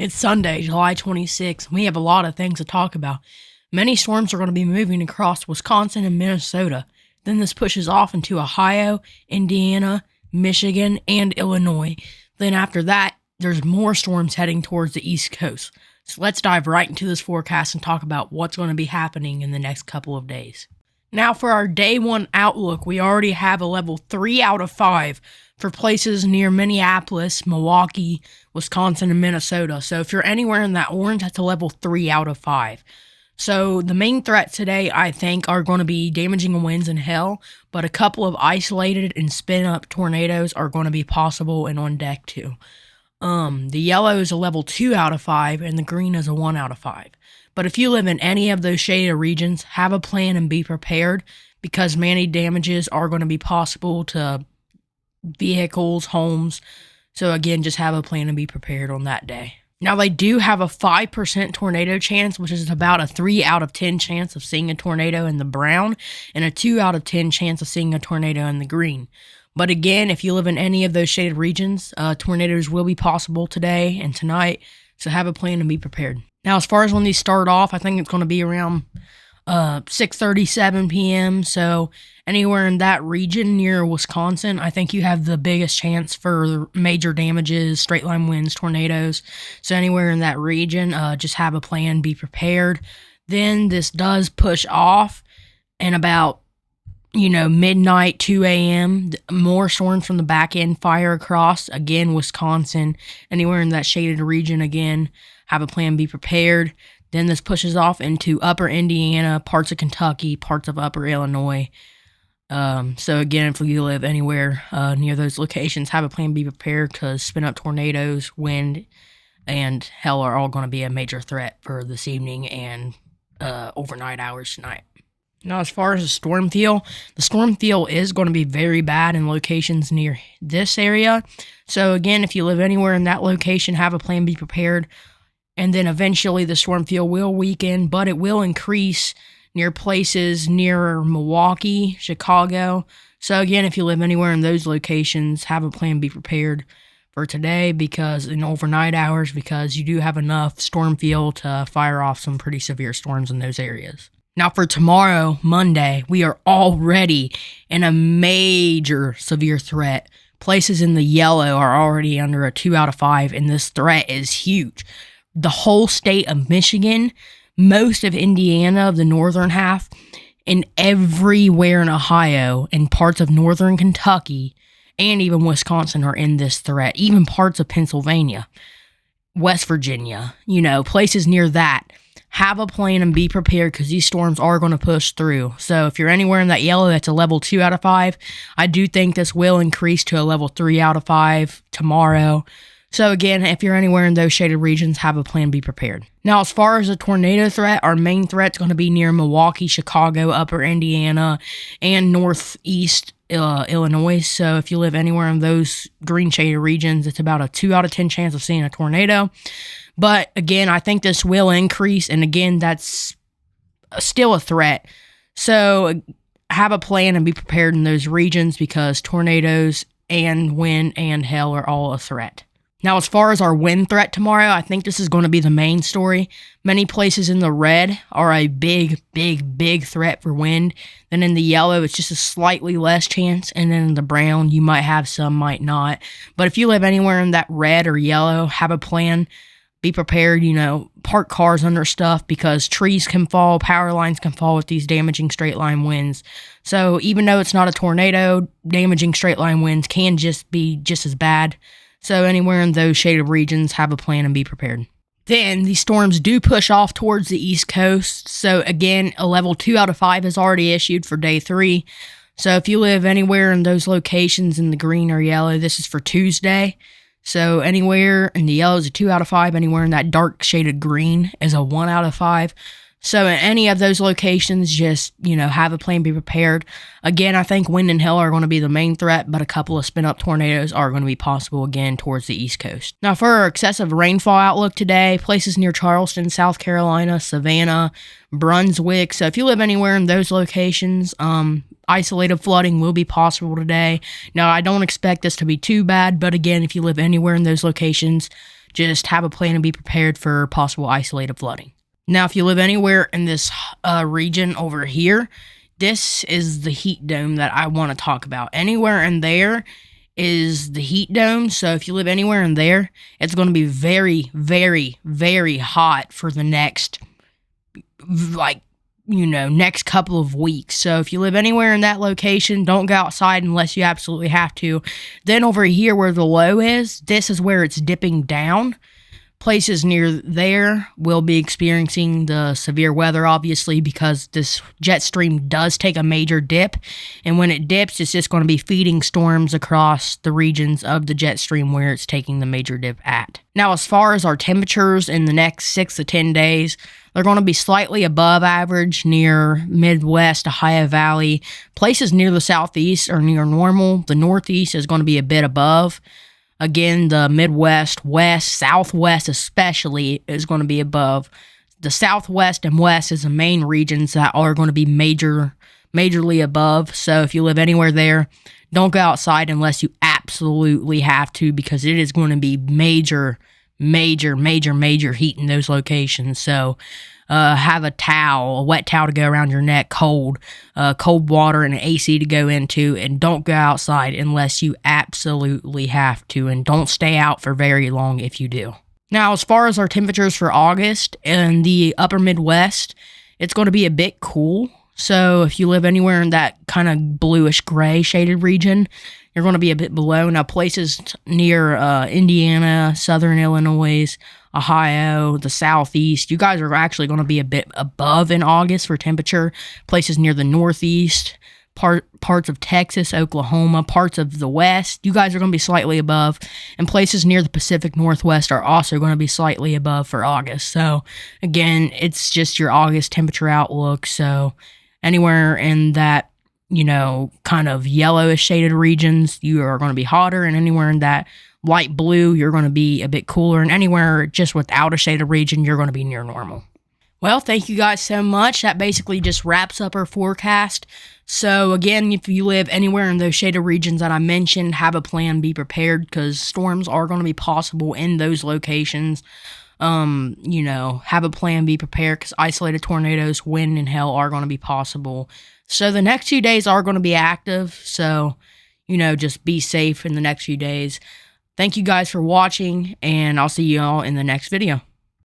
It's Sunday, July 26th. We have a lot of things to talk about. Many storms are going to be moving across Wisconsin and Minnesota. Then this pushes off into Ohio, Indiana, Michigan, and Illinois. Then after that, there's more storms heading towards the East Coast. So let's dive right into this forecast and talk about what's going to be happening in the next couple of days. Now for our day one outlook, we already have a level 3 out of 5 for places near Minneapolis, Milwaukee, Wisconsin, and Minnesota. So if you're anywhere in that orange, that's a level 3 out of 5. So the main threats today, I think, are going to be damaging winds and hail, but a couple of isolated and spin-up tornadoes are going to be possible and on deck too. The yellow is a level 2 out of 5, and the green is a 1 out of 5. But if you live in any of those shaded regions, have a plan and be prepared, because many damages are going to be possible to vehicles, homes. So again, just have a plan and be prepared on that day. Now they do have a 5% tornado chance, which is about a 3 out of 10 chance of seeing a tornado in the brown, and a 2 out of 10 chance of seeing a tornado in the green. But again, if you live in any of those shaded regions, tornadoes will be possible today and tonight, so have a plan and be prepared. Now, as far as when these start off, I think it's going to be around 6:37 p.m., so anywhere in that region near Wisconsin, I think you have the biggest chance for major damages, straight line winds, tornadoes. So anywhere in that region, just have a plan, be prepared. Then this does push off, and about midnight, 2 a.m., more storms from the back end fire across, again, Wisconsin, anywhere in that shaded region, again, have a plan, be prepared. Then this pushes off into upper Indiana, parts of Kentucky, parts of upper Illinois. So again, if you live anywhere near those locations, have a plan, be prepared, because spin-up tornadoes, wind, and hail are all going to be a major threat for this evening and overnight hours tonight. Now, as far as the storm field is going to be very bad in locations near this area. So again, if you live anywhere in that location, have a plan, be prepared. And then eventually the storm field will weaken, but it will increase near places near Milwaukee, Chicago. So again, if you live anywhere in those locations, have a plan, be prepared for today, because in overnight hours, because you do have enough storm field to fire off some pretty severe storms in those areas. Now for tomorrow, Monday, we are already in a major severe threat. Places in the yellow are already under a 2 out of 5, and this threat is huge. The whole state of Michigan, most of Indiana, of the northern half, and everywhere in Ohio, and parts of northern Kentucky, and even Wisconsin are in this threat. Even parts of Pennsylvania, West Virginia, places near that. Have a plan and be prepared, because these storms are going to push through. So if you're anywhere in that yellow, that's a level 2 out of 5. I do think this will increase to a level 3 out of 5 tomorrow. So again, if you're anywhere in those shaded regions, have a plan, be prepared. Now, as far as the tornado threat, our main threat's going to be near Milwaukee, Chicago, upper Indiana, and northeast Illinois. So if you live anywhere in those green shaded regions, it's about a 2 out of 10 chance of seeing a tornado. But again, I think this will increase, and again, that's still a threat. So have a plan and be prepared in those regions, because tornadoes and wind and hail are all a threat. Now, as far as our wind threat tomorrow, I think this is going to be the main story. Many places in the red are a big, big, big threat for wind. Then in the yellow, it's just a slightly less chance. And then in the brown, you might have some, might not. But if you live anywhere in that red or yellow, have a plan. Be prepared, park cars under stuff, because trees can fall, power lines can fall with these damaging straight line winds. So even though it's not a tornado, damaging straight line winds can just be just as bad. So anywhere in those shaded regions, have a plan and be prepared. Then these storms do push off towards the East Coast. So again, a level 2 out of 5 is already issued for day 3. So if you live anywhere in those locations in the green or yellow, this is for Tuesday. So anywhere in the yellow is a 2 out of 5. Anywhere in that dark shaded green is a 1 out of 5. So in any of those locations, just, have a plan, be prepared. Again, I think wind and hail are going to be the main threat, but a couple of spin-up tornadoes are going to be possible again towards the East Coast. Now, for our excessive rainfall outlook today, places near Charleston, South Carolina, Savannah, Brunswick. So if you live anywhere in those locations, isolated flooding will be possible today. Now, I don't expect this to be too bad, but again, if you live anywhere in those locations, just have a plan and be prepared for possible isolated flooding. Now, if you live anywhere in this region over here, this is the heat dome that I want to talk about. Anywhere in there is the heat dome. So if you live anywhere in there, it's going to be very, very, very hot for the next, next couple of weeks. So if you live anywhere in that location, don't go outside unless you absolutely have to. Then over here where the low is, this is where it's dipping down. Places near there will be experiencing the severe weather, obviously, because this jet stream does take a major dip. And when it dips, it's just going to be feeding storms across the regions of the jet stream where it's taking the major dip at. Now, as far as our temperatures in the next 6 to 10 days, they're going to be slightly above average near Midwest, Ohio Valley. Places near the Southeast are near normal. The Northeast is going to be a bit above. Again, the Midwest, West, Southwest especially is going to be above. The Southwest and West is the main regions that are going to be majorly above. So if you live anywhere there, don't go outside unless you absolutely have to, because it is going to be major heat in those locations. So have a wet towel to go around your neck, cold water and an AC to go into, and don't go outside unless you absolutely have to, and don't stay out for very long if you do. Now, as far as our temperatures for August in the upper Midwest, it's going to be a bit cool. So if you live anywhere in that kind of bluish gray shaded region, you're going to be a bit below. Now, places near Indiana, southern Illinois, Ohio, the Southeast, you guys are actually going to be a bit above in August for temperature. Places near the Northeast, parts of Texas, Oklahoma, parts of the West, you guys are going to be slightly above. And places near the Pacific Northwest are also going to be slightly above for August. So, again, it's just your August temperature outlook. So, anywhere in that, kind of yellowish shaded regions, you are going to be hotter, and anywhere in that light blue, you're going to be a bit cooler, and anywhere just without a shaded region, you're going to be near normal. Well, thank you guys so much. That basically just wraps up our forecast. So again, if you live anywhere in those shaded regions that I mentioned, have a plan, be prepared, because storms are going to be possible in those locations. Have a plan, be prepared, because isolated tornadoes, wind, and hail are going to be possible. So the next few days are going to be active. So, just be safe in the next few days. Thank you guys for watching, and I'll see you all in the next video.